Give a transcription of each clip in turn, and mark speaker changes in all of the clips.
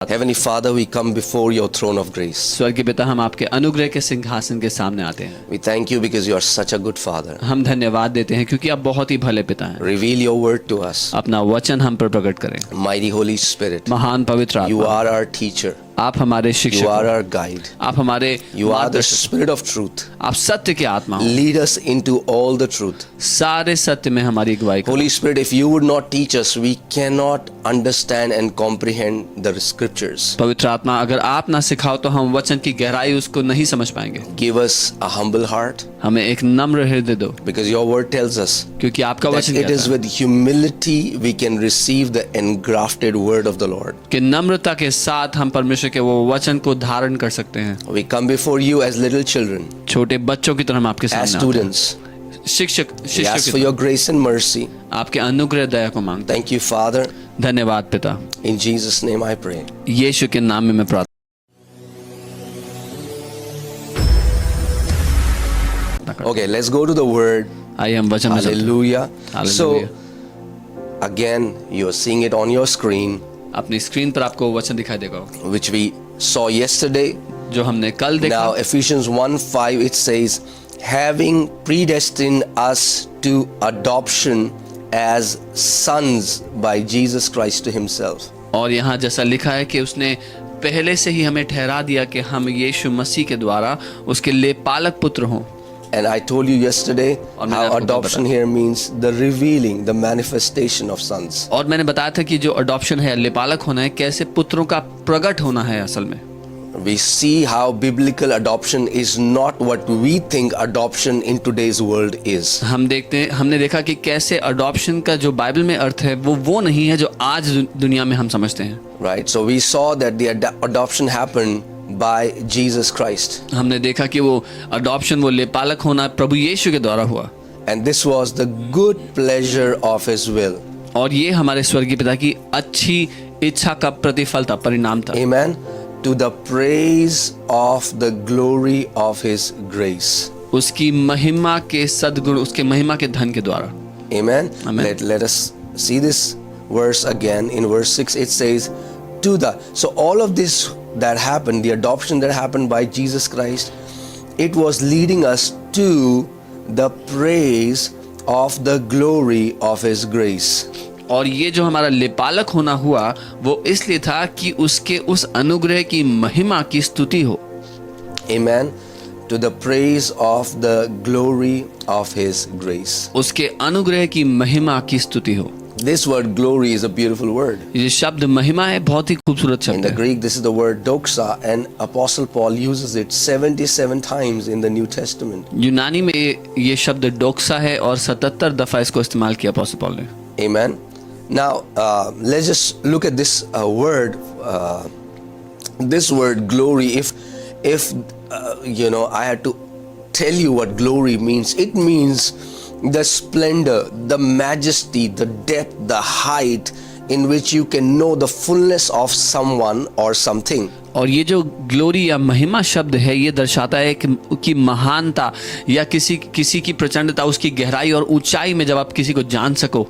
Speaker 1: Heavenly Father, we come before your throne of grace.
Speaker 2: स्वर्गीय पिता, हम आपके अनुग्रह के सिंहासन के सामने आते हैं।
Speaker 1: We thank you because you are such a good Father.
Speaker 2: हम धन्यवाद देते हैं क्योंकि आप बहुत ही भले पिता हैं।
Speaker 1: Reveal your word to us.
Speaker 2: अपना वचन हम पर प्रकट करें।
Speaker 1: Mighty Holy Spirit,
Speaker 2: महान पवित्र
Speaker 1: you
Speaker 2: आत्मा,
Speaker 1: are our teacher.
Speaker 2: आप हमारे
Speaker 1: You
Speaker 2: शिक्षक
Speaker 1: are
Speaker 2: हैं।
Speaker 1: our guide.
Speaker 2: आप हमारे
Speaker 1: You are the
Speaker 2: मार्गदर्शक,
Speaker 1: Spirit of truth.
Speaker 2: आप सत्य के आत्मा हो।
Speaker 1: Lead us into all the truth.
Speaker 2: सारे सत्य में हमारी अगुवाई करो।
Speaker 1: Holy Spirit, if you would not teach us, we cannot understand and comprehend the scriptures.
Speaker 2: पवित्र आत्मा, अगर आप ना सिखाओ तो हम वचन की गहराई उसको नहीं समझ पाएंगे।
Speaker 1: Give us a humble heart,
Speaker 2: हमें एक नम्र हृदय दो,
Speaker 1: because your word tells us
Speaker 2: क्योंकि आपका
Speaker 1: that
Speaker 2: वचन
Speaker 1: it is
Speaker 2: कहता है
Speaker 1: with humility we can receive the engrafted word of the Lord.
Speaker 2: कि नम्रता के साथ हम परमेश्वर के वो वचन को धारण कर सकते हैं।
Speaker 1: We come before you as little children,
Speaker 2: छोटे बच्चों की तरह हम आपके
Speaker 1: as
Speaker 2: सामने आते हैं।
Speaker 1: students.
Speaker 2: शिक्षक
Speaker 1: We
Speaker 2: शिष्यों
Speaker 1: ask
Speaker 2: की
Speaker 1: for your grace and mercy.
Speaker 2: तरह आपके अनुग्रह दया को मांगते
Speaker 1: Thank you, Father.
Speaker 2: हैं। धन्यवाद पिता,
Speaker 1: In Jesus' name I pray.
Speaker 2: यीशु के नाम में मैं प्रार्थना।
Speaker 1: Okay, let's go to the word.
Speaker 2: आइए हम वचन में चलते हैं।
Speaker 1: Hallelujah.
Speaker 2: Hallelujah.
Speaker 1: So, again, you are seeing it on your screen,
Speaker 2: अपनी स्क्रीन पर आपको वचन दिखाई देगा
Speaker 1: which we saw yesterday.
Speaker 2: जो हमने कल देखा।
Speaker 1: Now, Ephesians 1:5, it says, having predestined us to adoption as sons by Jesus Christ to himself.
Speaker 2: और यहाँ जैसा लिखा है कि उसने पहले से ही हमें ठहरा दिया कि हम यीशु मसीह के द्वारा उसके लिए पालक पुत्र हों।
Speaker 1: And I told you yesterday
Speaker 2: और मैंने
Speaker 1: how
Speaker 2: आपको
Speaker 1: adoption here means the revealing, the manifestation of sons.
Speaker 2: और मैंने बताया था कि जो अडॉप्शन है, लेपालक होना है, कैसे पुत्रों का प्रकट होना है असल में।
Speaker 1: We see how biblical adoption is not what we think adoption in today's world is.
Speaker 2: हमने देखा कि कैसे अडॉप्शन का जो बाइबल में अर्थ है वो नहीं है जो आज दुनिया में हम समझते हैं।
Speaker 1: Right? So we saw that the adoption happened by Jesus Christ.
Speaker 2: हमने देखा कि वो अडॉप्शन, वो लेपालक होना प्रभु यीशु के द्वारा हुआ।
Speaker 1: And this was the good pleasure of his will.
Speaker 2: और ये हमारे स्वर्गीय पिता की अच्छी इच्छा का प्रतिफल था, परिणाम था।
Speaker 1: Amen. To the praise of the glory of his grace.
Speaker 2: उसकी महिमा के सद्गुण, उसके महिमा के धन के द्वारा।
Speaker 1: Amen.
Speaker 2: Amen.
Speaker 1: Let us see this verse again. In verse 6 it says, to the. So all of this that happened, the adoption that happened by Jesus Christ, it was leading us to the praise of the glory of his grace.
Speaker 2: और ये जो हमारा लेपालक होना हुआ वो इसलिए था कि उसके उस अनुग्रह की महिमा की स्तुति हो।
Speaker 1: Amen. To the praise of the glory of his grace.
Speaker 2: उसके अनुग्रह की महिमा की स्तुति हो।
Speaker 1: This word glory is a beautiful word.
Speaker 2: ये शब्द महिमा है, बहुत ही खूबसूरत
Speaker 1: In
Speaker 2: शब्द
Speaker 1: the
Speaker 2: है।
Speaker 1: Greek, this is the word doxa, and Apostle Paul uses it 77 times in the New Testament.
Speaker 2: यूनानी में ये शब्द डोक्सा है और 77 दफा इसको इस्तेमाल किया अपोस्टल पॉल ने।
Speaker 1: Amen. Now, let's just look at this word. This word glory. If I had to tell you what glory means, it means the splendor, the majesty, the depth, the height in which you can know the fullness of someone or something.
Speaker 2: और ये जो glory या महिमा शब्द है ये दर्शाता है कि महानता या किसी की प्रचंडता, उसकी गहराई और ऊंचाई में जब आप किसी को जान सको।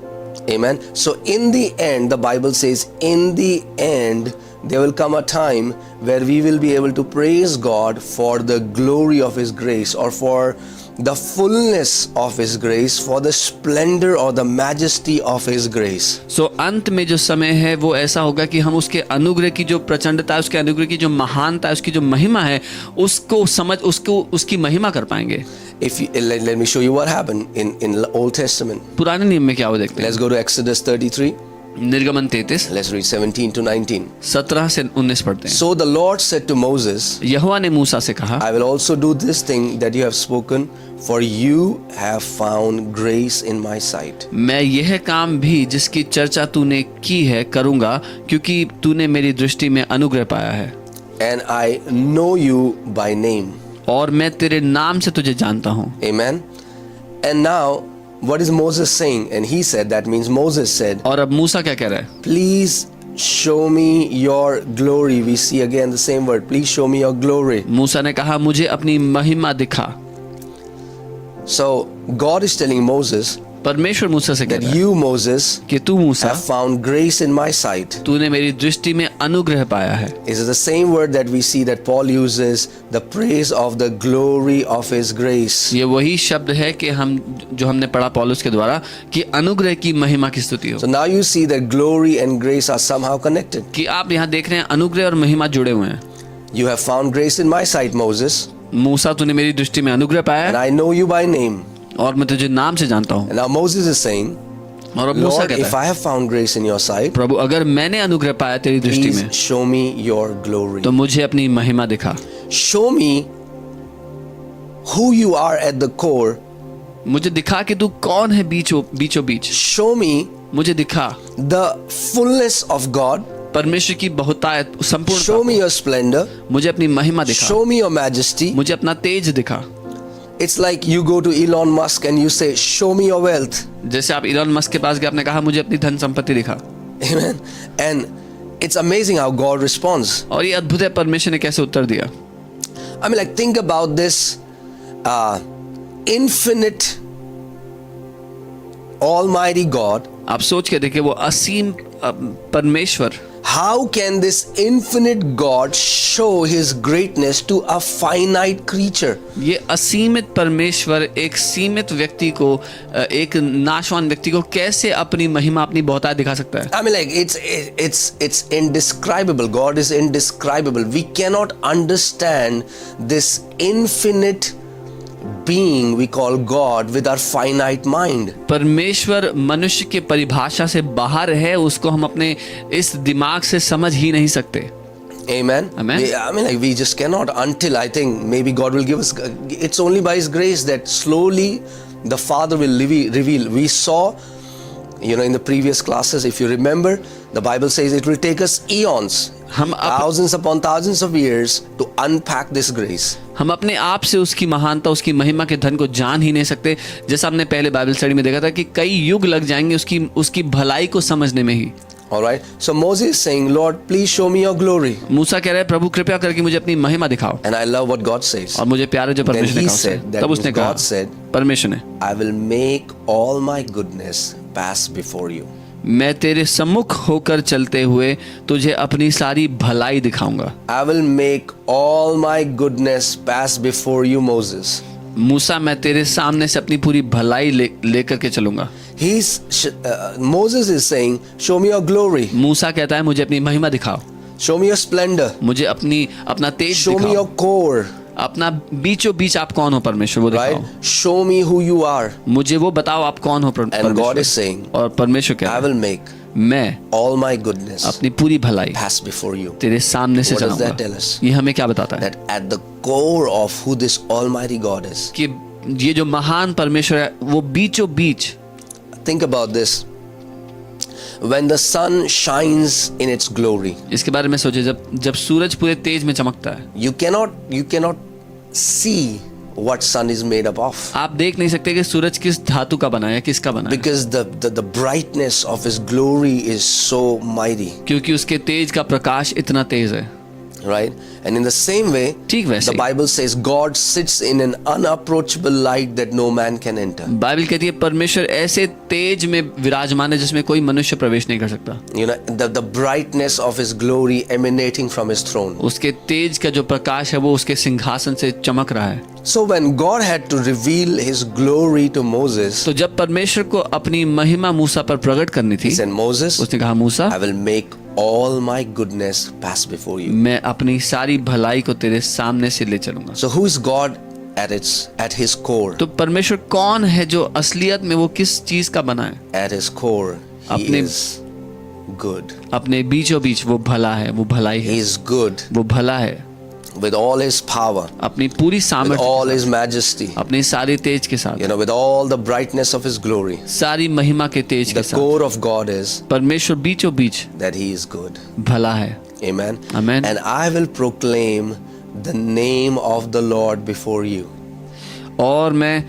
Speaker 1: Amen. So in the end, the Bible says, in the end, there will come a time where we will be able to praise God for the glory of his grace, or for the fullness of his grace, for the splendor or the majesty of his grace.
Speaker 2: So अंत में जो समय है वो ऐसा होगा कि हम उसके अनुग्रह की जो प्रचंडता है, उसके अनुग्रह की जो महानता है, उसकी जो महिमा है, उसको उसकी महिमा कर पाएंगे।
Speaker 1: Let me show you what happened in the Old Testament.
Speaker 2: पुराने नियम में क्या हो देखते हैं।
Speaker 1: Let's go to Exodus 33.
Speaker 2: निर्गमन 33
Speaker 1: Let's read 17 to 19.
Speaker 2: 17 से 19 पढ़ते हैं।
Speaker 1: So the Lord said to Moses,
Speaker 2: यहोवा ने मूसा से कहा,
Speaker 1: I will also do this thing that you have spoken, for you have found grace in my sight.
Speaker 2: मैं यह काम भी जिसकी चर्चा तूने की है करूंगा, क्योंकि तूने मेरी दृष्टि में अनुग्रह पाया है।
Speaker 1: And I know you by name.
Speaker 2: और मैं तेरे नाम से तुझे जानता हूँ।
Speaker 1: Amen. And now, what is Moses saying? And he said, that means Moses said,
Speaker 2: और अब मूसा क्या कह रहा है?
Speaker 1: please show me your glory. We see again the same word. Please show me your glory.
Speaker 2: मूसा ने कहा, मुझे अपनी महिमा दिखा।
Speaker 1: So God is telling Moses
Speaker 2: परमेश्वर मूसा से
Speaker 1: that
Speaker 2: कहता है
Speaker 1: you, Moses,
Speaker 2: कि तू मूसा
Speaker 1: have found grace in my sight.
Speaker 2: तूने मेरी दृष्टि में अनुग्रह पाया है।
Speaker 1: This is the same word that we see that Paul uses, the praise of the glory of his grace.
Speaker 2: ये वही शब्द है कि जो हमने पढ़ा पौलुस के द्वारा कि अनुग्रह की महिमा की स्तुति हो।
Speaker 1: So now you see that glory and grace are somehow connected.
Speaker 2: कि आप यहाँ देख रहे हैं अनुग्रह और महिमा जुड़े हुए हैं।
Speaker 1: You have found grace in my sight, Moses,
Speaker 2: मूसा तूने मेरी दृष्टि में अनुग्रह पाया
Speaker 1: and
Speaker 2: है
Speaker 1: I know you by name.
Speaker 2: और मैं तुझे नाम से जानता हूँ।
Speaker 1: And now Moses is saying,
Speaker 2: और अब मूसा
Speaker 1: Lord,
Speaker 2: कहता
Speaker 1: if
Speaker 2: है
Speaker 1: I have found grace in your sight,
Speaker 2: प्रभु अगर मैंने अनुग्रह पाया तेरी दृष्टि में
Speaker 1: please show me your glory.
Speaker 2: तो मुझे अपनी महिमा दिखा।
Speaker 1: Show me who you are at the core.
Speaker 2: मुझे दिखा कि तू कौन है बीचों बीच।
Speaker 1: Show me
Speaker 2: मुझे दिखा
Speaker 1: the fullness of God.
Speaker 2: परमेश्वर की बहुतायत
Speaker 1: Show
Speaker 2: संपूर्ण
Speaker 1: me your splendor.
Speaker 2: मुझे अपनी महिमा दिखा।
Speaker 1: Show me your majesty.
Speaker 2: मुझे अपना तेज दिखा।
Speaker 1: It's like you go to Elon Musk and you say, show me your wealth.
Speaker 2: जैसे आप इलॉन मस्क के पास गए, आपने कहा मुझे अपनी धन संपत्ति दिखा।
Speaker 1: Amen. And it's amazing how God responds.
Speaker 2: और ये अद्भुत है परमेश्वर ने कैसे उत्तर दिया।
Speaker 1: I mean, like, think about this infinite, almighty God.
Speaker 2: आप सोच के देखिए वो असीम परमेश्वर
Speaker 1: How can this infinite God show his greatness to a finite creature?
Speaker 2: ये असीमित परमेश्वर एक सीमित व्यक्ति को, एक नाशवान व्यक्ति को कैसे अपनी महिमा अपनी बहुतायत दिखा सकता है।
Speaker 1: I mean, like, it's indescribable. God is indescribable. We cannot understand this infinite being we call God with our finite mind.
Speaker 2: परमेश्वर मनुष्य के परिभाषा से बाहर है, उसको हम अपने इस दिमाग से समझ ही नहीं सकते।
Speaker 1: Amen.
Speaker 2: Amen.
Speaker 1: I mean, like, we just cannot until I think maybe God will give us. It's only by His grace that slowly the Father will reveal. We saw, in the previous classes, if you remember, the Bible says it will take us eons, thousands upon thousands of years to unpack this grace.
Speaker 2: हम अपने आप से उसकी महानता, उसकी महिमा के धन को जान ही नहीं सकते। जैसा हमने पहले बाइबल स्टडी में देखा था कि कई युग लग जाएंगे उसकी भलाई को समझने में ही।
Speaker 1: All right. So Moses is saying, Lord, please show me your glory.
Speaker 2: मूसा कह रहा है प्रभु कृपया करके मुझे अपनी महिमा दिखाओ।
Speaker 1: And I love what God says.
Speaker 2: और मुझे प्यार है जो परमेश्वर ने कहा। तब उसने कहा, परमेश्वर ने,
Speaker 1: I will make all my goodness pass before you.
Speaker 2: मैं तेरे सम्मुख होकर चलते हुए तुझे अपनी सारी भलाई दिखाऊंगा।
Speaker 1: I will make all my goodness pass before you, Moses.
Speaker 2: मूसा मैं तेरे सामने से अपनी पूरी भलाई लेकर के चलूंगा।
Speaker 1: Moses is saying, show me your glory.
Speaker 2: मूसा कहता है मुझे अपनी महिमा दिखाओ।
Speaker 1: Show me your splendor.
Speaker 2: मुझे अपना तेज
Speaker 1: Show me your
Speaker 2: दिखाओ।
Speaker 1: core.
Speaker 2: अपना बीचों बीच आप कौन हो परमेश्वर, वो दिखाओ।
Speaker 1: Right? Show me who you are.
Speaker 2: मुझे वो बताओ आप कौन हो
Speaker 1: And God is saying,
Speaker 2: और परमेश्वर
Speaker 1: I
Speaker 2: कहता
Speaker 1: will
Speaker 2: है
Speaker 1: make
Speaker 2: मैं
Speaker 1: all my goodness
Speaker 2: अपनी पूरी भलाई
Speaker 1: pass before you.
Speaker 2: तेरे सामने से
Speaker 1: What does that tell
Speaker 2: चलाऊंगा।
Speaker 1: us?
Speaker 2: ये हमें क्या बताता है?
Speaker 1: That at the core of who this almighty God is.
Speaker 2: कि ये जो महान परमेश्वर है वो बीचों बीच।
Speaker 1: Think about this. When the sun shines in its glory,
Speaker 2: इसके बारे में सोचे, जब सूरज पूरे तेज में चमकता है,
Speaker 1: you cannot see what sun is made up of.
Speaker 2: आप देख नहीं सकते कि सूरज किस धातु का बना है, किसका बना है,
Speaker 1: Because the brightness of his glory is so mighty.
Speaker 2: क्योंकि उसके तेज का प्रकाश इतना तेज है।
Speaker 1: Right? And in the same way,
Speaker 2: ठीक वैसे
Speaker 1: the Bible says God sits in an unapproachable light that no man can enter.
Speaker 2: Bible कहती है परमेश्वर ऐसे तेज में विराजमान है जिसमें कोई मनुष्य प्रवेश नहीं कर सकता।
Speaker 1: The brightness of his glory emanating from his throne.
Speaker 2: उसके तेज का जो प्रकाश है वो उसके सिंहासन से चमक रहा है।
Speaker 1: So when God had to reveal his glory to Moses,
Speaker 2: तो जब परमेश्वर को अपनी महिमा मूसा पर प्रकट करनी
Speaker 1: he
Speaker 2: थी,
Speaker 1: said, Moses,
Speaker 2: उसने कहा मूसा,
Speaker 1: I will make all my goodness pass before you.
Speaker 2: मैं अपनी सारी भलाई को तेरे सामने से ले चलूंगा।
Speaker 1: So who is God at his core?
Speaker 2: तो परमेश्वर कौन है जो असलियत में वो किस चीज का बना है?
Speaker 1: At his core, he
Speaker 2: अपने-
Speaker 1: is good.
Speaker 2: अपने बीचों बीच वो भला है, वो भलाई है,
Speaker 1: He is good
Speaker 2: वो भला है
Speaker 1: with all his power,
Speaker 2: अपनी पूरी
Speaker 1: with
Speaker 2: सामर्थ्य
Speaker 1: all
Speaker 2: के
Speaker 1: his
Speaker 2: साथ,
Speaker 1: majesty,
Speaker 2: अपनी सारी तेज के साथ,
Speaker 1: with all the brightness of his glory.
Speaker 2: सारी महिमा के तेज के
Speaker 1: The
Speaker 2: साथ
Speaker 1: core of God is
Speaker 2: परमेश्वर बीचों बीच
Speaker 1: that he is good.
Speaker 2: भला है।
Speaker 1: Amen.
Speaker 2: Amen.
Speaker 1: And I will proclaim the name of the Lord before you.
Speaker 2: और मैं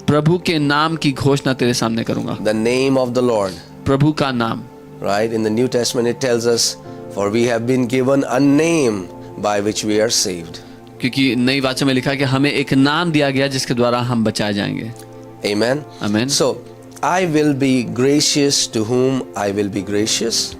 Speaker 2: प्रभु के नाम की घोषणा तेरे सामने करूंगा।
Speaker 1: The name of the Lord.
Speaker 2: प्रभु का नाम।
Speaker 1: Right? In the New Testament it tells us, for we have been given a name by which we are saved.
Speaker 2: क्योंकि नई वाचा में लिखा है कि हमें एक नाम दिया गया जिसके द्वारा हम बचाए जाएंगे।
Speaker 1: Amen.
Speaker 2: Amen.
Speaker 1: So I will be gracious to whom I will be gracious,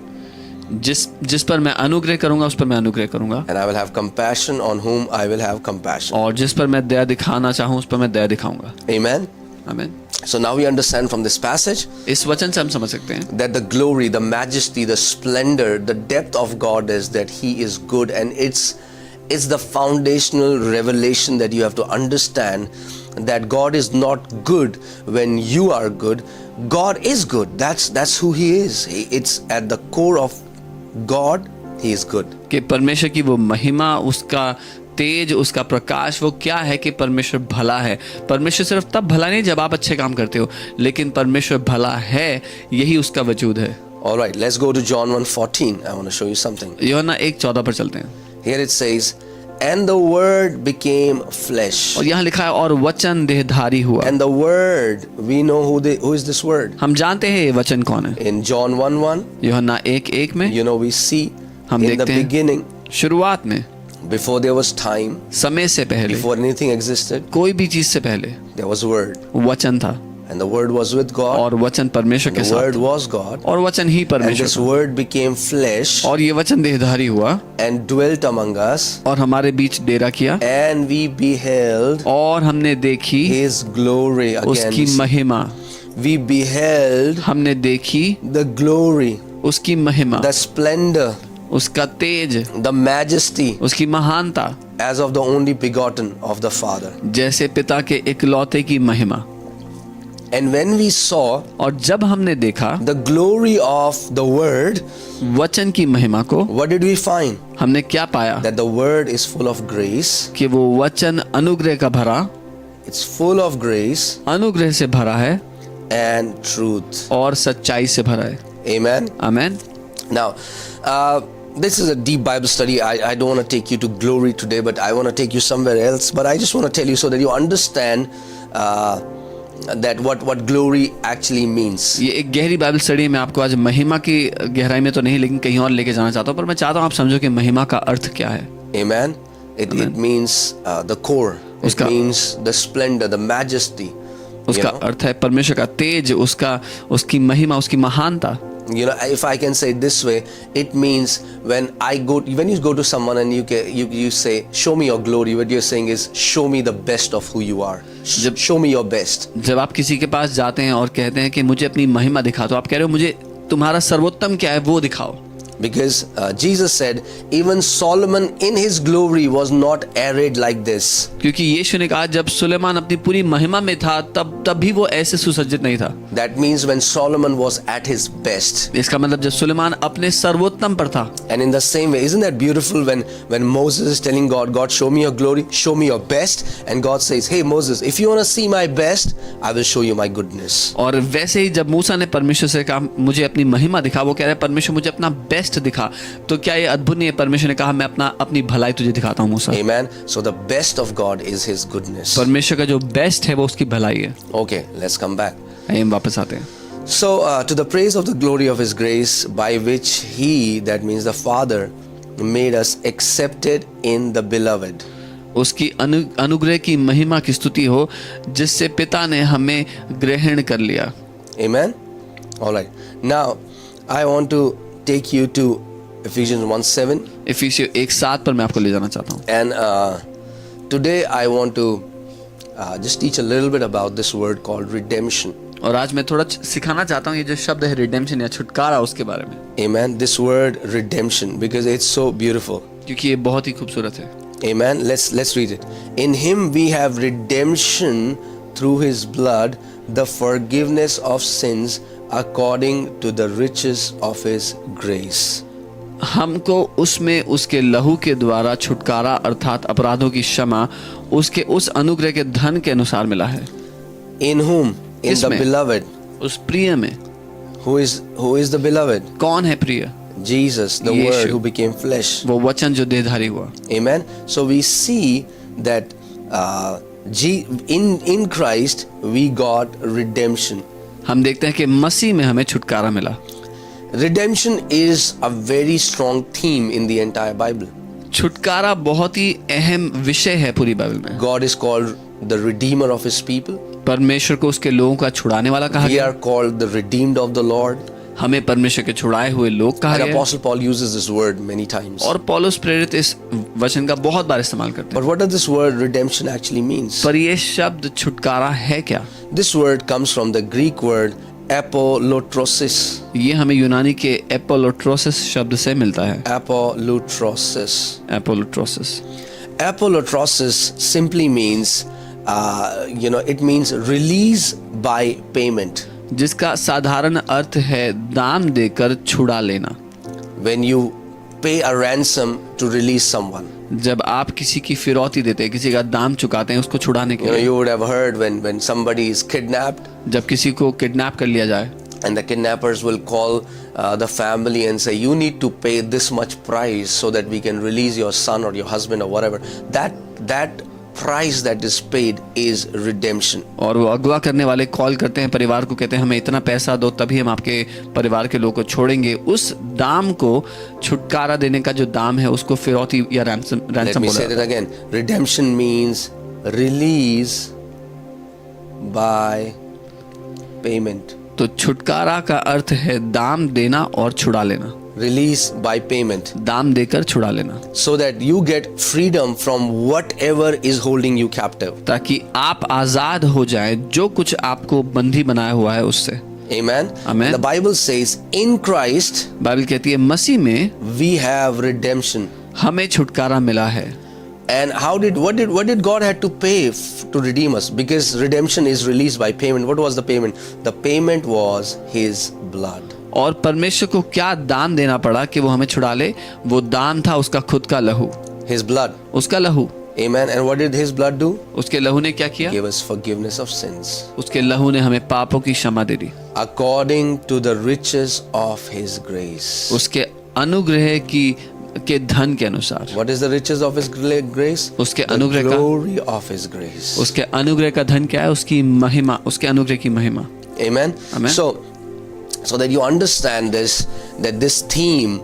Speaker 2: जिस पर मैं अनुग्रह करूंगा उस पर मैं अनुग्रह करूंगा,
Speaker 1: and I will have compassion on whom I will have compassion.
Speaker 2: और जिस पर मैं दया दिखाना चाहूँ उस पर मैं दया दिखाऊंगा।
Speaker 1: Amen.
Speaker 2: आमीन।
Speaker 1: So now we understand from this passage
Speaker 2: इस वचन से हम समझ सकते हैं
Speaker 1: that the glory, the majesty, the splendor, the depth of God is that He is good, and it's the foundational revelation that you have to understand that God is not good when you are good. God is good. That's who He is. It's at the core of God. He is good.
Speaker 2: कि परमेश्वर की वो महिमा, उसका तेज, उसका प्रकाश, वो क्या है कि परमेश्वर भला है। परमेश्वर सिर्फ तब भला नहीं जब आप अच्छे काम करते हो, लेकिन परमेश्वर भला है, यही उसका वजूद है।
Speaker 1: All right, let's go to John 1:14. I want to show you something.
Speaker 2: यूहन्ना 1:14 पर चलते हैं।
Speaker 1: Here it says, and the word became flesh.
Speaker 2: और यहाँ लिखा है और वचन देहधारी हुआ।
Speaker 1: And the word, we know who is this word.
Speaker 2: हम जानते हैं ये वचन कौन है।
Speaker 1: In John 1:1,
Speaker 2: यूहन्ना 1:1 में
Speaker 1: you know, we see
Speaker 2: हम
Speaker 1: in the
Speaker 2: देखते हैं
Speaker 1: beginning,
Speaker 2: शुरुआत में,
Speaker 1: before there was time,
Speaker 2: समय से पहले,
Speaker 1: before anything existed,
Speaker 2: कोई भी चीज से पहले
Speaker 1: there was word.
Speaker 2: वचन था,
Speaker 1: And the word was with God.
Speaker 2: और वचन परमेश्वर के
Speaker 1: The
Speaker 2: साथ
Speaker 1: word
Speaker 2: था,
Speaker 1: was God.
Speaker 2: और वचन ही
Speaker 1: And
Speaker 2: परमेश्वर
Speaker 1: this
Speaker 2: था।
Speaker 1: word became flesh
Speaker 2: और ये वचन देहधारी हुआ
Speaker 1: and dwelt among us.
Speaker 2: और हमारे बीच डेरा किया,
Speaker 1: And we beheld
Speaker 2: और हमने देखी
Speaker 1: His glory.
Speaker 2: उसकी
Speaker 1: Again,
Speaker 2: महिमा,
Speaker 1: we beheld
Speaker 2: हमने देखी
Speaker 1: the glory,
Speaker 2: उसकी महिमा,
Speaker 1: the splendor,
Speaker 2: उसका तेज,
Speaker 1: the majesty
Speaker 2: उसकी महानता,
Speaker 1: as of the only begotten of the Father.
Speaker 2: जैसे पिता के इकलौते की महिमा।
Speaker 1: And when we saw
Speaker 2: और जब हमने देखा
Speaker 1: the glory of the word,
Speaker 2: वचन की महिमा को,
Speaker 1: what did we find?
Speaker 2: हमने क्या पाया
Speaker 1: That the word is full of grace.
Speaker 2: कि वो वचन अनुग्रह का भरा,
Speaker 1: It's full of grace
Speaker 2: अनुग्रह से भरा है
Speaker 1: and truth.
Speaker 2: और सच्चाई से भरा है।
Speaker 1: Amen.
Speaker 2: आमीन।
Speaker 1: Now, this is a deep Bible study. I don't want to take you to glory today, but I want to take you somewhere else. But I just want to tell you so that you understand that what glory actually means.
Speaker 2: ये एक गहरी Bible study है। मैं आपको आज महिमा की गहराई में तो नहीं, लेकिन कहीं और लेके जाना चाहता हूँ, पर मैं चाहता हूँ आप समझो कि महिमा का अर्थ क्या है।
Speaker 1: Amen. It means the core. It means the splendor, the majesty.
Speaker 2: उसका अर्थ है परमेश्वर का तेज, उसकी महिमा, उसकी महानता।
Speaker 1: You know, if I can say it this way, it means when you go to someone and you say, show me your glory, what you're saying is, show me the best of who you are. Show me your best.
Speaker 2: जब आप किसी के पास जाते हैं और कहते हैं कि मुझे अपनी महिमा दिखा, तो आप कह रहे हो मुझे तुम्हारा सर्वोत्तम क्या है वो दिखाओ।
Speaker 1: Because Jesus said, even Solomon in his glory was not arrayed like this.
Speaker 2: क्योंकि यीशु ने कहा जब सुलेमान अपनी पूरी महिमा में था तब भी वो ऐसे सुसज्जित नहीं था।
Speaker 1: That means when Solomon was at his best.
Speaker 2: इसका मतलब जब सुलेमान अपने सर्वोत्तम पर था।
Speaker 1: And in the same way, isn't that beautiful when Moses is telling God, show me your glory, show me your best, and God says, hey Moses, if you want to see my best, I will show you my goodness.
Speaker 2: और वैसे ही जब मूसा ने परमेश्वर से कहा मुझे अपनी महिमा दिखा, वो कह रहा है परमेश्वर मुझे अपना बेस्ट दिखा, तो क्या ये अद्भुत नहीं है? परमेश्वर ने कहा मैं अपनी भलाई तुझे दिखाता हूँ मूसा।
Speaker 1: Amen. So the best of God is His goodness.
Speaker 2: परमेश्वर का जो बेस्ट है वो उसकी भलाई है।
Speaker 1: Okay, let's come back.
Speaker 2: आइए हम वापस आते हैं।
Speaker 1: So to the praise of the glory of His grace, by which He, that means the Father, made us accepted in the Beloved.
Speaker 2: उसकी अनुग्रह की महिमा की स्तुति हो जिससे पिता ने हमें ग्रहण कर लिया।
Speaker 1: Amen. All right. Now I want to take you to Ephesians 1:7.
Speaker 2: इफिसियों 1:7 पर मैं आपको ले जाना चाहता हूँ।
Speaker 1: And today I want to just teach a little bit about this word called redemption.
Speaker 2: और आज मैं थोड़ा सिखाना चाहता हूँ ये जो शब्द है रिडेम्पशन या छुटकारा, उसके बारे में।
Speaker 1: Amen. This word redemption, because it's so beautiful.
Speaker 2: क्योंकि ये बहुत ही खूबसूरत है।
Speaker 1: Amen. Let's read it. In Him we have redemption through His blood, the forgiveness of sins according to the riches of His grace.
Speaker 2: हमको उसमें उसके लहू के द्वारा छुटकारा अर्थात अपराधों की क्षमा उसके उस अनुग्रह के धन के अनुसार मिला है।
Speaker 1: In whom? In the beloved.
Speaker 2: उस प्रिय में।
Speaker 1: Who is the beloved?
Speaker 2: कौन है प्रिय?
Speaker 1: Jesus, the Word who became flesh.
Speaker 2: वो वचन जो देहधारी हुआ।
Speaker 1: Amen. So we see that in Christ we got redemption.
Speaker 2: हम देखते हैं कि मसीह में हमें छुटकारा मिला।
Speaker 1: Redemption is a very strong theme in the entire Bible.
Speaker 2: छुटकारा बहुत ही अहम विषय है पूरी बाइबल में।
Speaker 1: God is called the Redeemer of His people.
Speaker 2: परमेश्वर को उसके लोगों का छुड़ाने वाला कहा
Speaker 1: We
Speaker 2: गया।
Speaker 1: are called the redeemed of the Lord.
Speaker 2: हमें परमेश्वर के छुड़ाए हुए लोग कहा
Speaker 1: And
Speaker 2: गया।
Speaker 1: Apostle Paul uses this word many times.
Speaker 2: और पौलुस प्रेरित इस वचन का बहुत बार इस्तेमाल करते हैं।
Speaker 1: But what does this word redemption actually means?
Speaker 2: पर ये शब्द छुटकारा है क्या?
Speaker 1: This word comes from the Greek word apolutrosis.
Speaker 2: ये हमें यूनानी के एपोलोट्रोसिस शब्द से मिलता है।
Speaker 1: Apolutrosis.
Speaker 2: एपोलोट्रोसिस।
Speaker 1: Apolutrosis simply means, it means release by payment.
Speaker 2: जिसका साधारण अर्थ है दाम देकर छुड़ा लेना।
Speaker 1: When you pay a ransom to release someone.
Speaker 2: जब आप किसी की फिरौती देते हैं, किसी का दाम चुकाते हैं उसको छुड़ाने के लिए।
Speaker 1: You would have heard when somebody is kidnapped,
Speaker 2: जब किसी को किडनैप कर लिया जाए
Speaker 1: and the kidnappers will call the family and say, you need to pay this much price so that we can release your son or your husband or whatever. That price that is paid is redemption.
Speaker 2: और वो अगवा करने वाले call करते हैं परिवार को, कहते हैं हमें इतना पैसा दो तभी हम आपके परिवार के लोगों को छोड़ेंगे। उस दाम को, छुटकारा देने का जो दाम है, उसको फिरौती या रैंसम
Speaker 1: Let me say
Speaker 2: बोला।
Speaker 1: that again. Redemption means release by payment.
Speaker 2: तो छुटकारा का अर्थ है दाम देना और छुड़ा लेना।
Speaker 1: Release by payment.
Speaker 2: दाम देकर छुड़ा लेना,
Speaker 1: So that you get freedom from whatever is holding you captive.
Speaker 2: ताकि आप आजाद हो जाएं जो कुछ आपको बंदी बनाया हुआ है उससे।
Speaker 1: Amen.
Speaker 2: Amen.
Speaker 1: The Bible says in Christ
Speaker 2: Bible कहती है मसीह में
Speaker 1: we have redemption.
Speaker 2: हमें छुटकारा मिला है।
Speaker 1: And what did God had to pay to redeem us? Because redemption is released by payment. What was the payment? The payment was His blood.
Speaker 2: और परमेश्वर को क्या दान देना पड़ा कि वो हमें छुड़ा ले? वो दान था उसका खुद का लहू,
Speaker 1: His blood.
Speaker 2: उसका लहू।
Speaker 1: Amen. And what did His blood do?
Speaker 2: उसके लहू ने क्या किया?
Speaker 1: Gave us forgiveness of sins.
Speaker 2: उसके लहू ने हमें पापों की क्षमा दे दी,
Speaker 1: According to the riches of His grace.
Speaker 2: उसके अनुग्रह के धन के अनुसार।
Speaker 1: What is the riches of His grace?
Speaker 2: उसके
Speaker 1: The
Speaker 2: अनुग्रह का,
Speaker 1: glory of His grace.
Speaker 2: उसके अनुग्रह का धन क्या है? उसकी महिमा, उसके अनुग्रह की महिमा।
Speaker 1: Amen.
Speaker 2: Amen.
Speaker 1: So that you understand this theme,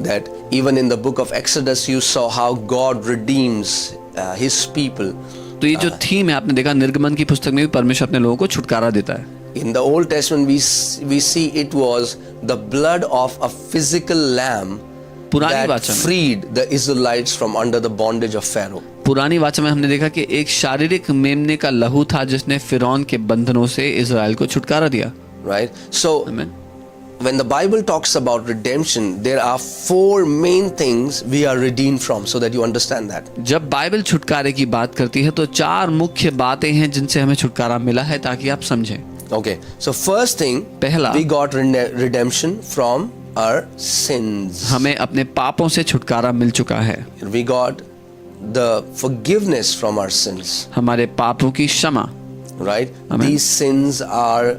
Speaker 1: that even in the book of Exodus you saw how God redeems His people.
Speaker 2: तो ये जो थीम है, आपने देखा निर्गमन की पुस्तक में भी परमेश्वर अपने लोगों को छुटकारा देता है।
Speaker 1: In the Old Testament we see it was the blood of a physical lamb
Speaker 2: पुरानी
Speaker 1: that
Speaker 2: वाचा में,
Speaker 1: freed the Israelites from under the bondage of Pharaoh.
Speaker 2: पुरानी वाचा में हमने देखा कि एक शारीरिक मेमने का लहू था जिसने फिरौन के बंधनों से इजराइल को छुटकारा दिया।
Speaker 1: Right? So
Speaker 2: Amen.
Speaker 1: when the Bible talks about redemption, there are 4 main things we are redeemed from, so that you understand that.
Speaker 2: जब बाइबल छुटकारे की बात करती है तो 4 मुख्य बातें हैं जिनसे हमें छुटकारा मिला है, ताकि आप समझें।
Speaker 1: Okay. So first thing,
Speaker 2: पहला,
Speaker 1: we got redemption from our sins.
Speaker 2: हमें अपने पापों से छुटकारा मिल चुका है।
Speaker 1: We got the forgiveness from our sins.
Speaker 2: हमारे पापों की क्षमा।
Speaker 1: Right?
Speaker 2: Amen.
Speaker 1: These sins are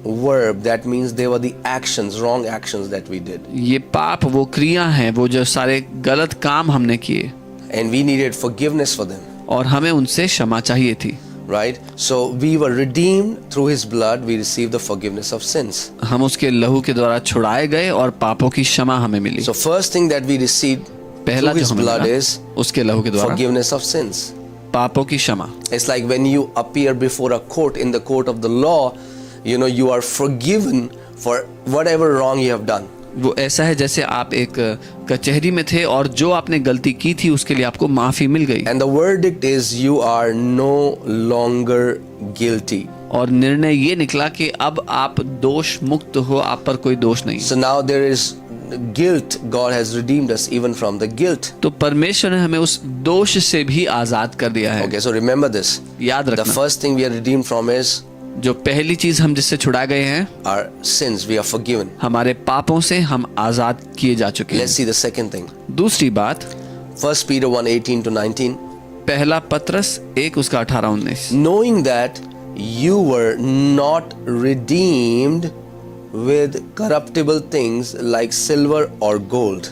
Speaker 1: verb. That means they were the actions, wrong actions that we did.
Speaker 2: ये पाप वो क्रिया हैं, वो जो सारे गलत काम हमने किए,
Speaker 1: And we needed forgiveness for them.
Speaker 2: और हमें उनसे क्षमा चाहिए थी।
Speaker 1: Right? So we were redeemed through His blood. We received the forgiveness of sins.
Speaker 2: हम उसके लहू के द्वारा छुड़ाए गए और पापों की क्षमा हमें मिली।
Speaker 1: So first thing that we received
Speaker 2: पहला
Speaker 1: through
Speaker 2: जो
Speaker 1: His
Speaker 2: हमें
Speaker 1: blood
Speaker 2: मिला,
Speaker 1: is
Speaker 2: उसके लहू के द्वारा
Speaker 1: forgiveness of sins.
Speaker 2: पापों की क्षमा।
Speaker 1: It's like when you appear before a court, in the court of the law, you are forgiven for whatever wrong you have done.
Speaker 2: वो ऐसा है जैसे आप एक कचहरी में थे और जो आपने गलती की थी उसके लिए आपको माफी मिल गई,
Speaker 1: And the verdict is you are no longer guilty.
Speaker 2: और निर्णय ये निकला कि अब आप दोष मुक्त हो, आप पर कोई दोष नहीं।
Speaker 1: So now there is guilt. God has redeemed us even from the guilt.
Speaker 2: तो परमेश्वर ने हमें उस दोष से भी आजाद कर दिया है।
Speaker 1: Okay, so remember this.
Speaker 2: याद
Speaker 1: The
Speaker 2: रखना,
Speaker 1: first thing we are redeemed from is
Speaker 2: जो पहली चीज हम जिससे छुड़ाए गए हैं,
Speaker 1: our sins. We are forgiven.
Speaker 2: हमारे पापों से हम आजाद किए जा चुके हैं।
Speaker 1: Let's see the second thing.
Speaker 2: दूसरी बात,
Speaker 1: 1 Peter 1:18 to 19.
Speaker 2: पहला पत्रस 1 उसका 18-19,
Speaker 1: Knowing that you were not redeemed with corruptible things like silver or gold.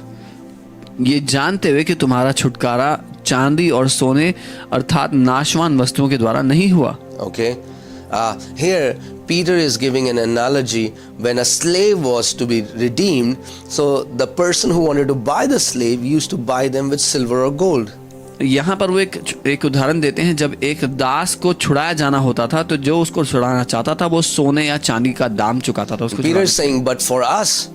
Speaker 2: ये जानते हुए कि तुम्हारा छुटकारा चांदी और सोने अर्थात नाशवान वस्तुओं के द्वारा नहीं हुआ।
Speaker 1: Okay. Here Peter is giving an analogy when a slave was to be redeemed. So the person who wanted to buy the slave used to buy them with silver or gold.
Speaker 2: यहाँ पर वो एक उदाहरण देते हैं, जब एक दास को छुड़ाया जाना होता था तो जो उसको छुड़ाना चाहता था वो सोने या चांदी का दाम चुकाता था उसको
Speaker 1: Peter is saying, but for us,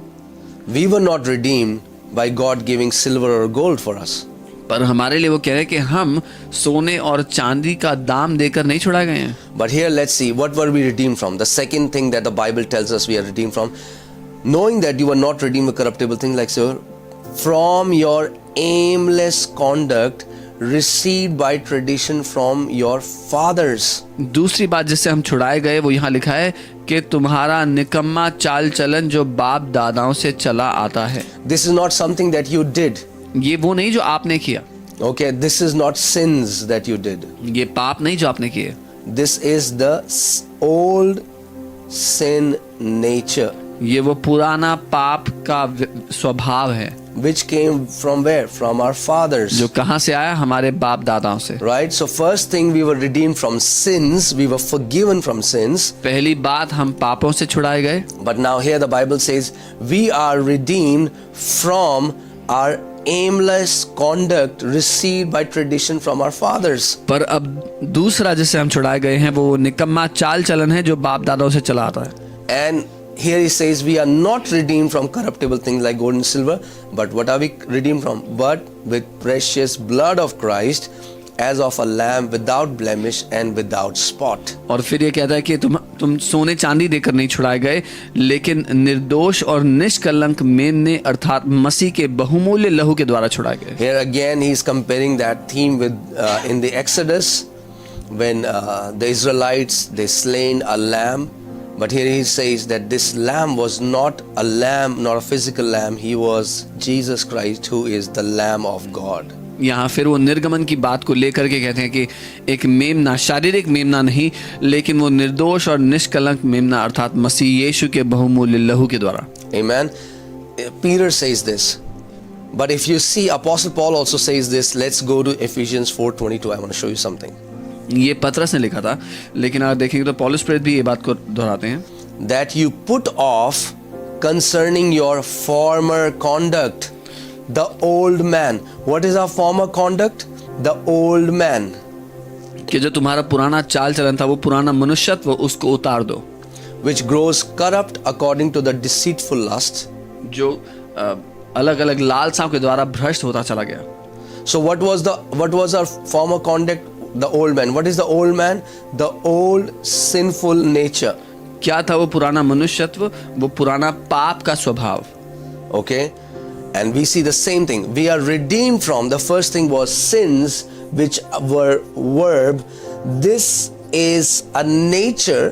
Speaker 1: we were not redeemed by God giving silver or gold for us.
Speaker 2: पर हमारे लिए वो कह रहे हैं कि हम सोने और चांदी का दाम देकर नहीं छुड़ाए गए हैं।
Speaker 1: But here let's see, what were we redeemed from? The second thing that the Bible tells us we are redeemed from, knowing that you were not redeemed with corruptible things like silver, from your aimless conduct received by tradition from your fathers.
Speaker 2: दूसरी बात जिससे हम छुड़ाए गए वो यहाँ लिखा है कि तुम्हारा निकम्मा चाल चलन जो बाप दादाओं से चला आता है।
Speaker 1: This is not something that you did.
Speaker 2: ये वो नहीं जो आपने किया,
Speaker 1: Okay, this is not sins that you did.
Speaker 2: ये पाप नहीं जो आपने किए,
Speaker 1: This is the old sin nature,
Speaker 2: ये वो पुराना पाप का स्वभाव है
Speaker 1: which came from where? From our fathers.
Speaker 2: जो कहाँ से आया? हमारे बाप दादाओं से।
Speaker 1: Right? So first thing, we were redeemed from sins. We were forgiven from sins.
Speaker 2: पहली बात, हम पापों से छुड़ाए गए।
Speaker 1: But now here the Bible says we are redeemed from our aimless conduct received by tradition from our fathers.
Speaker 2: पर अब दूसरा जिससे हम छुड़ाए गए हैं वो निकम्मा चाल चलन है जो बाप दादाओं से चला आता है।
Speaker 1: And here he says we are not redeemed from corruptible things like gold and silver, but what are we redeemed from? But with precious blood of Christ, as of a lamb without blemish and without spot.
Speaker 2: और फिर ये कहता है कि तुम सोने चांदी देकर नहीं छुड़ाए गए, लेकिन निर्दोष और निष्कलंक मेमने अर्थात मसीह के बहुमूल्य लहू के द्वारा छुड़ाए गए।
Speaker 1: Here again he is comparing that theme with in the Exodus when the Israelites they slain a lamb. But here he says that this lamb was not a lamb, not a physical lamb. He was Jesus Christ, who is the Lamb of God.
Speaker 2: यहाँ फिर वो निर्गमन की बात को लेकर के कहते हैं कि एक मेमना, शारीरिक मेमना नहीं, लेकिन वो निर्दोष और निष्कलंक मेमना अर्थात मसीह यीशु के बहुमूल्य लहू के द्वारा।
Speaker 1: Amen. Peter says this. But if you see, Apostle Paul also says this. Let's go to Ephesians 4:22. I want to show you something.
Speaker 2: ये पतरस ने लिखा था, लेकिन अगर देखेंगे तो पौलुस प्रेरित भी ये बात को दोहराते हैं।
Speaker 1: That you put off concerning your former conduct the old man. What is our former conduct? The old man.
Speaker 2: कि जो तुम्हारा पुराना चाल चलन था, वो पुराना मनुष्यत्व, उसको उतार दो,
Speaker 1: Which grows corrupt according to the deceitful lust.
Speaker 2: जो अलग अलग लालसाओं के द्वारा भ्रष्ट होता चला गया।
Speaker 1: So what was our former conduct? The old man. What is the old man? The old sinful nature.
Speaker 2: क्या था वो पुराना मनुष्यत्व? वो पुराना पाप का स्वभाव।
Speaker 1: Okay? And we see the same thing. We are redeemed from, the first thing was sins, which were verb. This is a nature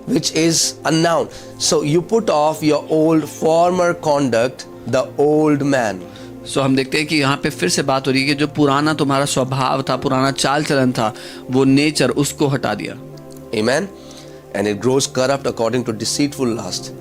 Speaker 1: which is a noun. So you put off your old former conduct, the old man.
Speaker 2: सो हम देखते हैं कि यहाँ पे फिर से बात हो रही है कि जो पुराना तुम्हारा स्वभाव था, पुराना चाल चलन था, वो नेचर, उसको हटा दिया।
Speaker 1: Amen. And it grows corrupt according to deceitful lust.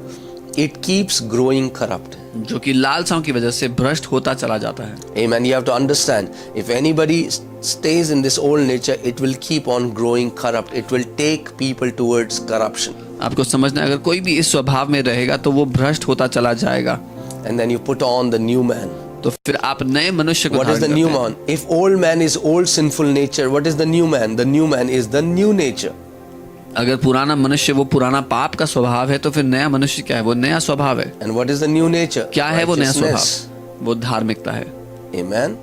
Speaker 1: It keeps growing corrupt.
Speaker 2: जो कि लालसाओं की वजह से भ्रष्ट होता चला जाता है।
Speaker 1: Amen. You have to understand, if anybody stays in this old nature, it will keep on growing corrupt. It will take people towards corruption.
Speaker 2: आपको समझना है, अगर कोई भी इस स्वभाव में रहेगा तो वो भ्रष्ट होता चला जाएगा।
Speaker 1: And then you put on the new man.
Speaker 2: तो फिर आप नए मनुष्य को
Speaker 1: What is
Speaker 2: धारण
Speaker 1: the
Speaker 2: करते
Speaker 1: new
Speaker 2: हैं।
Speaker 1: man? If old man is old sinful nature, what is the new man? The new man is the new nature.
Speaker 2: अगर पुराना मनुष्य वो पुराना पाप का स्वभाव है, तो फिर नया मनुष्य क्या है? वो नया स्वभाव है।
Speaker 1: And what is the new nature?
Speaker 2: क्या है वो नया
Speaker 1: Righteousness.
Speaker 2: स्वभाव? वो धार्मिकता है।
Speaker 1: Amen.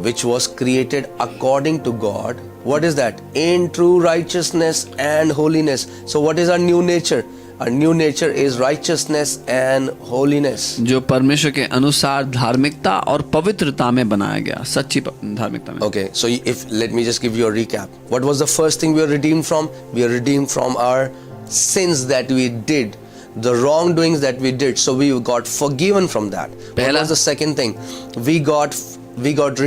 Speaker 1: Which was created according to God. What is that? In true righteousness and holiness. So what is our new nature? Our new nature is righteousness and holiness.
Speaker 2: जो परमेश्वर के अनुसार धार्मिकता और पवित्रता में बनाया गया, सच्ची धार्मिकता में।
Speaker 1: Okay, so if let me just give you a recap. What was the first thing we were redeemed from? We are redeemed from our sins that we did, the wrongdoings that we did. So we got forgiven from that. What was the second thing? We got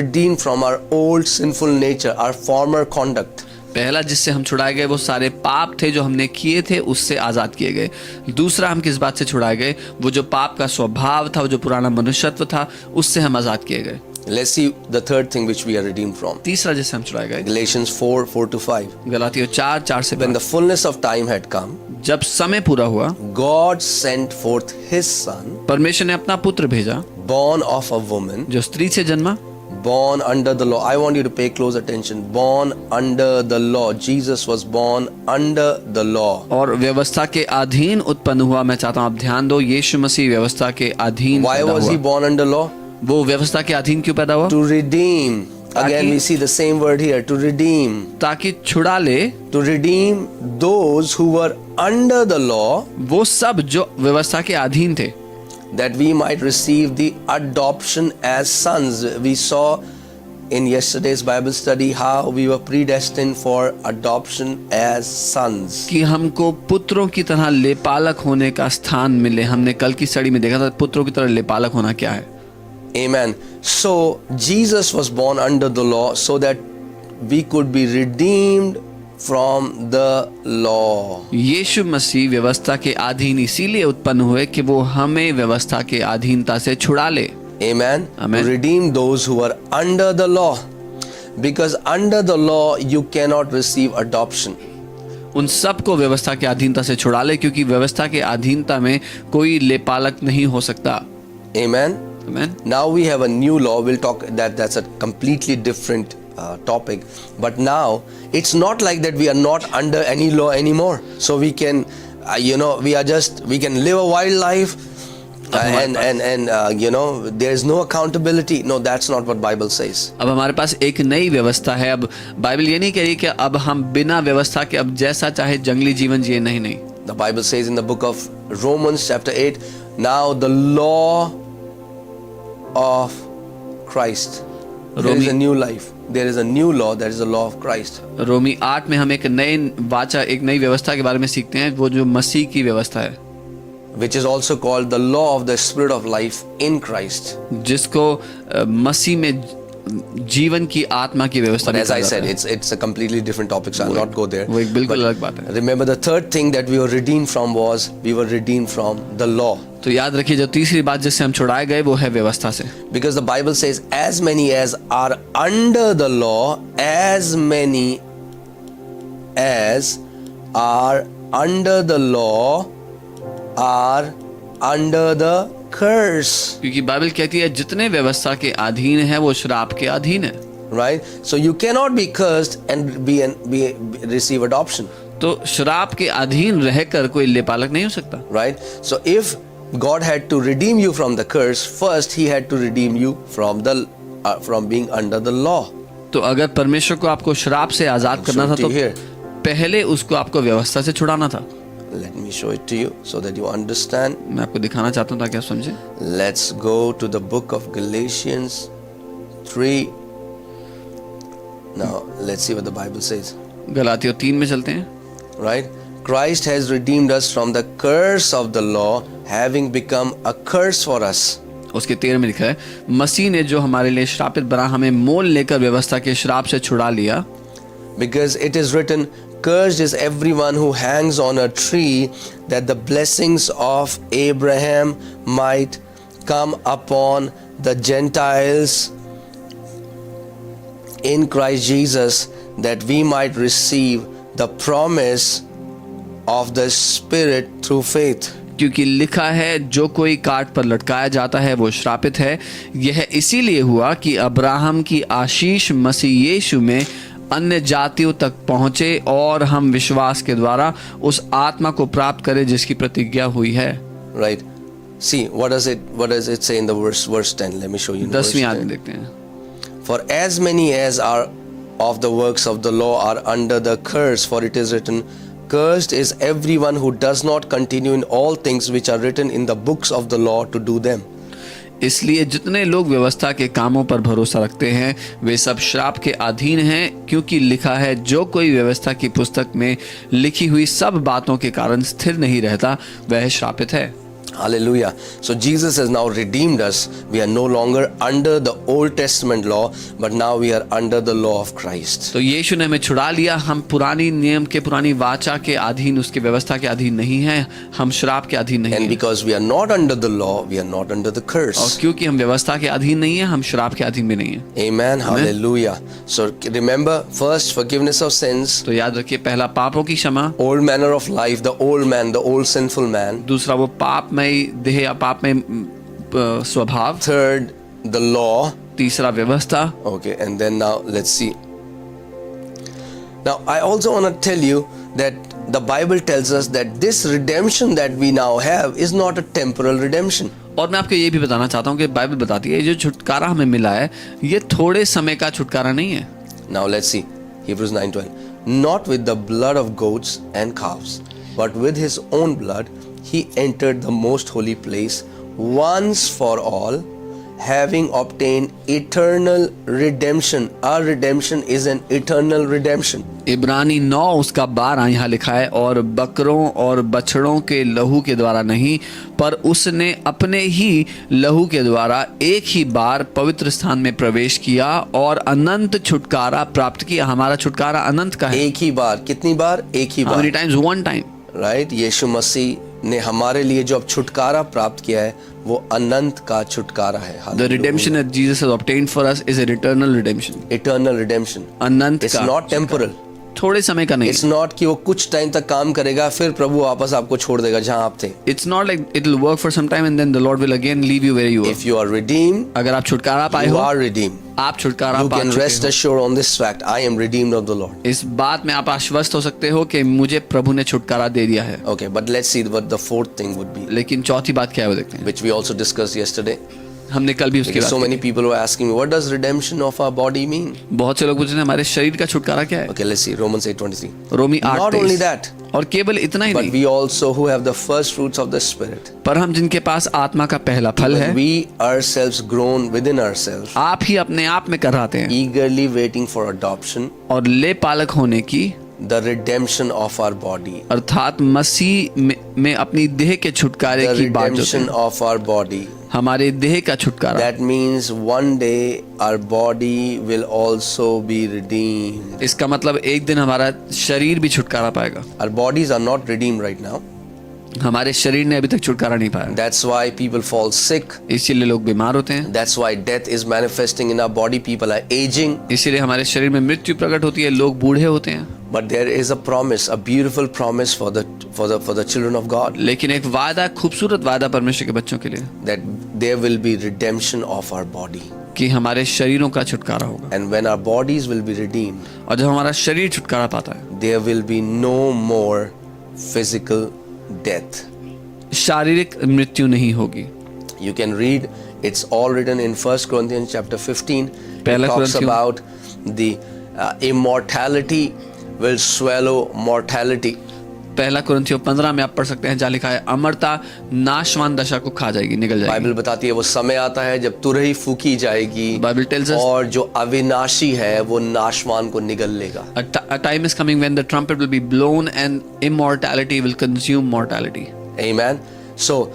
Speaker 1: redeemed from our old sinful nature, our former conduct.
Speaker 2: पहला जिससे हम छुड़ाए गए वो सारे पाप थे जो हमने किए थे, उससे आजाद किए गए। दूसरा हम किस बात से छुड़ाए गए? वो जो पाप का स्वभाव था, वो जो पुराना मनुष्यत्व था, उससे हम आजाद किए गए।
Speaker 1: Let's see the third thing which we are redeemed from.
Speaker 2: तीसरा जिससे हम छुड़ाए गए,
Speaker 1: Galatians 4:4-5.
Speaker 2: गलातियों 4:4 से
Speaker 1: When the fullness of time had come,
Speaker 2: जब समय पूरा हुआ,
Speaker 1: God sent forth His Son,
Speaker 2: परमेश्वर ने अपना पुत्र भेजा,
Speaker 1: born of a woman,
Speaker 2: जो स्त्री से जन्मा,
Speaker 1: born under the law. I want you to pay close attention. Born under the law. Jesus was born under the law.
Speaker 2: और व्यवस्था के अधीन उत्पन्न हुआ। मैं चाहता हूँ आप ध्यान दो, यीशु मसीह व्यवस्था के अधीन
Speaker 1: Why
Speaker 2: पैदा
Speaker 1: was
Speaker 2: हुआ।
Speaker 1: he born under law?
Speaker 2: वो व्यवस्था के अधीन क्यों पैदा हुआ?
Speaker 1: To redeem. Again we see the same word here. To redeem.
Speaker 2: ताकि छुड़ा ले
Speaker 1: To redeem those who were under the law,
Speaker 2: वो सब जो व्यवस्था के अधीन थे,
Speaker 1: that we might receive the adoption as sons. We saw in yesterday's Bible study how we were predestined for adoption as sons.
Speaker 2: कि हमको पुत्रों की तरह लेपालक होने का स्थान मिले। हमने कल की स्टडी में देखा था पुत्रों की तरह लेपालक होना क्या है।
Speaker 1: Amen. So Jesus was born under the law so that we could be redeemed from the law.
Speaker 2: यीशु मसीह व्यवस्था के अधीन इसीलिए उत्पन्न हुए कि वो हमें व्यवस्था के अधीनता से छुड़ा ले।
Speaker 1: Amen.
Speaker 2: Amen.
Speaker 1: To redeem those who are under the law. Because under the law you cannot receive adoption.
Speaker 2: उन सब को व्यवस्था के अधीनता से छुड़ा ले, क्योंकि व्यवस्था के अधीनता में कोई लेपालक नहीं हो सकता।
Speaker 1: Amen.
Speaker 2: Amen.
Speaker 1: Now we have a new law. We'll talk that's a completely different topic. But now it's not like that we are not under any law anymore. So we can, we can live a wild life, and there is no accountability. No, that's not what Bible says.
Speaker 2: अब हमारे पास एक नई व्यवस्था है। अब Bible ये नहीं कह रही कि अब हम बिना व्यवस्था के अब जैसा चाहे जंगली जीवन जिए। नहीं।
Speaker 1: The Bible says in the book of Romans chapter 8, now the law of Christ. There is a new life. There is a new law. That is the law of Christ.
Speaker 2: रोमी 8 में हम एक नई व्यवस्था के बारे में सीखते हैं, वो जो मसीह की व्यवस्था है,
Speaker 1: Which is also called the law of the Spirit of life in Christ.
Speaker 2: जिसको मसीह में जीवन की आत्मा की व्यवस्था।
Speaker 1: But as I said, it's a completely different topic, so I'll not go there.
Speaker 2: वो एक बिल्कुल
Speaker 1: But
Speaker 2: अलग बात है।
Speaker 1: remember the third thing that we were redeemed from was we were redeemed from the law.
Speaker 2: तो याद रखिए, जो तीसरी बात जिससे हम छुड़ाए गए वो है व्यवस्था से।
Speaker 1: Because the Bible says, as many as are under the law, as many as are under the law are under the curse.
Speaker 2: क्योंकि बाइबल कहती है जितने व्यवस्था के अधीन है वो श्राप के अधीन है।
Speaker 1: Right? So you cannot be cursed and receive adoption.
Speaker 2: तो श्राप के अधीन रहकर कोई लेपालक नहीं हो सकता।
Speaker 1: Right? So if God had to redeem you from the curse, first He had to redeem you from being under the law.
Speaker 2: तो अगर परमेश्वर को आपको श्राप से आजाद करना था तो पहले उसको आपको व्यवस्था से छुड़ाना था।
Speaker 1: Let me show it to you so that you understand.
Speaker 2: मैं आपको दिखाना चाहता हूँ ताकि आप समझें।
Speaker 1: Let's go to the book of Galatians 3. Now let's see what the Bible says.
Speaker 2: गलातियों 3 में चलते हैं।
Speaker 1: Right? Christ has redeemed us from the curse of the law, having become a curse for us.
Speaker 2: उसके 13 में लिखा है, मसीह ने जो हमारे लिए श्रापित बना हमें मोल लेकर व्यवस्था के श्राप से छुड़ा लिया।
Speaker 1: Because it is written, cursed is everyone who hangs on a tree, that the blessings of Abraham might come upon the Gentiles in Christ Jesus, that we might receive the promise of the Spirit through faith.
Speaker 2: क्योंकि लिखा है, जो कोई काट पर लटकाया जाता है वो श्रापित है। यह इसीलिए हुआ कि अब्राहम की आशीष मसीह यीशु में अन्य जातियों तक पहुंचे और हम विश्वास के द्वारा उस आत्मा को प्राप्त करें जिसकी प्रतिज्ञा हुई है।
Speaker 1: Right. See, what does it say in the verse 10? Let me show you.
Speaker 2: 10वीं आयत में देखते हैं।
Speaker 1: For as many as are of the works of the law are under the curse, for it is written, cursed is everyone who does not continue in all things which are written in the books of the law to do them.
Speaker 2: इसलिए जितने लोग व्यवस्था के कामों पर भरोसा रखते हैं वे सब श्राप के अधीन हैं, क्योंकि लिखा है, जो कोई व्यवस्था की पुस्तक में लिखी हुई सब बातों के कारण स्थिर नहीं रहता वह श्रापित है।
Speaker 1: Hallelujah. So Jesus has now redeemed us. We are no longer under the Old Testament law, but now we are under the law of Christ.
Speaker 2: तो यीशु ने हमें छुड़ा लिया। हम पुरानी नियम के, पुरानी वाचा के अधीन, उसके व्यवस्था के अधीन नहीं हैं। हम श्राप के अधीन नहीं
Speaker 1: And
Speaker 2: हैं।
Speaker 1: because we are not under the law, we are not under the
Speaker 2: और
Speaker 1: curse.
Speaker 2: क्योंकि हम व्यवस्था के अधीन नहीं हैं, हम श्राप के अधीन भी नहीं हैं।
Speaker 1: Amen. Hallelujah. So remember, first forgiveness of sins,
Speaker 2: तो याद रखिए, पहला पापों की क्षमा,
Speaker 1: old manner of life, the old man, the old sinful man.
Speaker 2: दूसरा वो पाप में देह या पाप में स्वभाव,
Speaker 1: Third, the law.
Speaker 2: तीसरा व्यवस्था।
Speaker 1: Okay, and then now let's see. Now I also want to tell you that the Bible tells us that this redemption that we now have is not a temporal redemption.
Speaker 2: और मैं आपको ये भी बताना चाहता हूँ कि बाइबल बताती है ये जो छुटकारा हमें मिला है ये थोड़े समय का छुटकारा नहीं है।
Speaker 1: Now let's see Hebrews 9:12. Not with the blood of goats and calves, but with his own blood he entered the most holy place once for all, having obtained eternal redemption. Our redemption is an eternal redemption.
Speaker 2: इब्रानी 9 उसका 12 यहाँ लिखा है, और बकरों और बछड़ों के लहू के द्वारा नहीं, पर उसने अपने ही लहू के द्वारा एक ही बार पवित्र स्थान में प्रवेश किया और अनंत छुटकारा प्राप्त किया। हमारा छुटकारा अनंत का है।
Speaker 1: एक ही बार, कितनी बार? एक ही
Speaker 2: How
Speaker 1: बार,
Speaker 2: many times? One time.
Speaker 1: Right. Yeshu Masih ने हमारे लिए जो अब छुटकारा प्राप्त किया है वो अनंत का छुटकारा है।
Speaker 2: The redemption that Jesus has obtained for us is an eternal redemption.
Speaker 1: Eternal redemption.
Speaker 2: Anant
Speaker 1: It's
Speaker 2: का,
Speaker 1: not temporal.
Speaker 2: थोड़े समय का नहीं।
Speaker 1: It's not कि वो कुछ टाइम तक काम करेगा फिर प्रभु वापस आपको छोड़ देगा जहां आप थे।
Speaker 2: It's not like it will work for some time and then the Lord will again leave you where you were.
Speaker 1: If you are redeemed,
Speaker 2: अगर आप छुटकारा पाए
Speaker 1: you
Speaker 2: हो,
Speaker 1: are redeemed.
Speaker 2: आप छुटकारा
Speaker 1: You
Speaker 2: पा
Speaker 1: can
Speaker 2: चुके
Speaker 1: rest
Speaker 2: हो।
Speaker 1: assured on this fact. I am redeemed of the Lord.
Speaker 2: इस बात में आप आश्वस्त हो सकते हो कि मुझे प्रभु ने छुटकारा दे दिया है।
Speaker 1: Okay, but let's see what the fourth thing would be,
Speaker 2: लेकिन चौथी बात क्या है वो देखते हैं।
Speaker 1: which we also discussed yesterday.
Speaker 2: हमने कल भी उसकी
Speaker 1: Because
Speaker 2: बात
Speaker 1: so
Speaker 2: की।
Speaker 1: many people were asking me, what does redemption of our body mean?
Speaker 2: बहुत से लोग पूछ रहे हैं हमारे शरीर का छुटकारा क्या है।
Speaker 1: Okay, let's see Romans 8:23.
Speaker 2: Romi 8
Speaker 1: Not only that,
Speaker 2: और केवल इतना ही
Speaker 1: but
Speaker 2: नहीं,
Speaker 1: we also who have the first fruits of the Spirit.
Speaker 2: पर हम जिनके पास आत्मा का पहला फल है,
Speaker 1: When we ourselves grown within ourselves,
Speaker 2: आप ही अपने आप में कराते हैं
Speaker 1: eagerly waiting for adoption,
Speaker 2: और ले पालक होने की,
Speaker 1: the redemption of our body.
Speaker 2: अर्थात मसीह में अपनी देह के छुटकारे
Speaker 1: The
Speaker 2: की बात जो
Speaker 1: redemption
Speaker 2: है,
Speaker 1: of our body.
Speaker 2: हमारे देह का छुटकारा।
Speaker 1: That means one day our body will also be redeemed.
Speaker 2: इसका मतलब एक दिन हमारा शरीर भी छुटकारा पाएगा।
Speaker 1: Our bodies are not redeemed right now.
Speaker 2: हमारे शरीर ने अभी तक छुटकारा नहीं पाया,
Speaker 1: That's why people fall sick.
Speaker 2: इसीलिए लोग बीमार होते हैं,
Speaker 1: That's why death is manifesting in our body. People are aging.
Speaker 2: इसीलिए हमारे शरीर में मृत्यु प्रकट होती है, लोग बूढ़े होते हैं।
Speaker 1: But there is a promise, a beautiful promise for the children of God,
Speaker 2: लेकिन एक वादा, खूबसूरत वादा परमेश्वर के बच्चों के लिए,
Speaker 1: that there will be redemption of our body.
Speaker 2: कि हमारे शरीरों का छुटकारा होगा।
Speaker 1: And when our bodies will be redeemed,
Speaker 2: और जब हमारा शरीर छुटकारा पाता है,
Speaker 1: there will be no more physical death.
Speaker 2: शारीरिक मृत्यु नहीं होगी।
Speaker 1: You can read, it's all written in 1 Corinthians chapter 15. It
Speaker 2: पहला
Speaker 1: talks
Speaker 2: कुरिन्थियों-
Speaker 1: about the immortality will swallow mortality.
Speaker 2: पहला कुरिन्थियों 15 में आप पढ़ सकते हैं, जहाँ लिखा है अमरता नाशवान दशा को खा जाएगी, निगल जाएगी।
Speaker 1: बाइबल बताती है वो समय आता है जब तुरही फूकी जाएगी
Speaker 2: Bible tells us-
Speaker 1: और जो अविनाशी है वो नाशवान को निगल लेगा।
Speaker 2: A time is coming when the trumpet will be blown and immortality will consume mortality.
Speaker 1: Amen. So,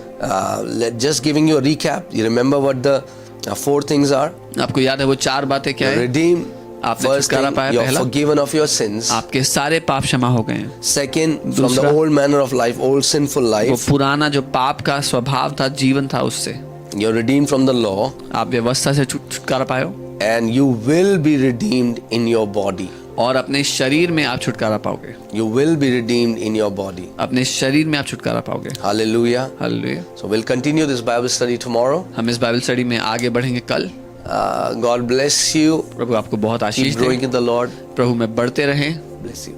Speaker 1: just giving you a recap. You remember what the four things are?
Speaker 2: आपको याद है वो 4 बातें क्या
Speaker 1: You're
Speaker 2: है?
Speaker 1: redeemed.
Speaker 2: आपने
Speaker 1: First
Speaker 2: छुटकारा
Speaker 1: thing,
Speaker 2: पाया,
Speaker 1: you're
Speaker 2: पहला।
Speaker 1: forgiven of your sins.
Speaker 2: आपके सारे पाप क्षमा हो गए हैं।
Speaker 1: Second, from the
Speaker 2: दूसरा-
Speaker 1: old manner of life, old sinful
Speaker 2: वो
Speaker 1: life,
Speaker 2: पुराना जो पाप का स्वभाव था, जीवन था, उससे
Speaker 1: you're redeemed from the law,
Speaker 2: आप व्यवस्था से छुटकारा पाए हो,
Speaker 1: and you will be redeemed in your body.
Speaker 2: और अपने शरीर में आप छुटकारा पाओगे।
Speaker 1: You will be redeemed in your body.
Speaker 2: अपने शरीर में आप छुटकारा पाओगे।
Speaker 1: Hallelujah.
Speaker 2: Hallelujah.
Speaker 1: So we'll continue this Bible study tomorrow.
Speaker 2: हम इस बाइबल स्टडी में आगे बढ़ेंगे कल।
Speaker 1: God bless you.
Speaker 2: प्रभु आपको बहुत आशीष
Speaker 1: Keep
Speaker 2: they.
Speaker 1: growing in the Lord.
Speaker 2: प्रभु में बढ़ते रहें।
Speaker 1: Bless you.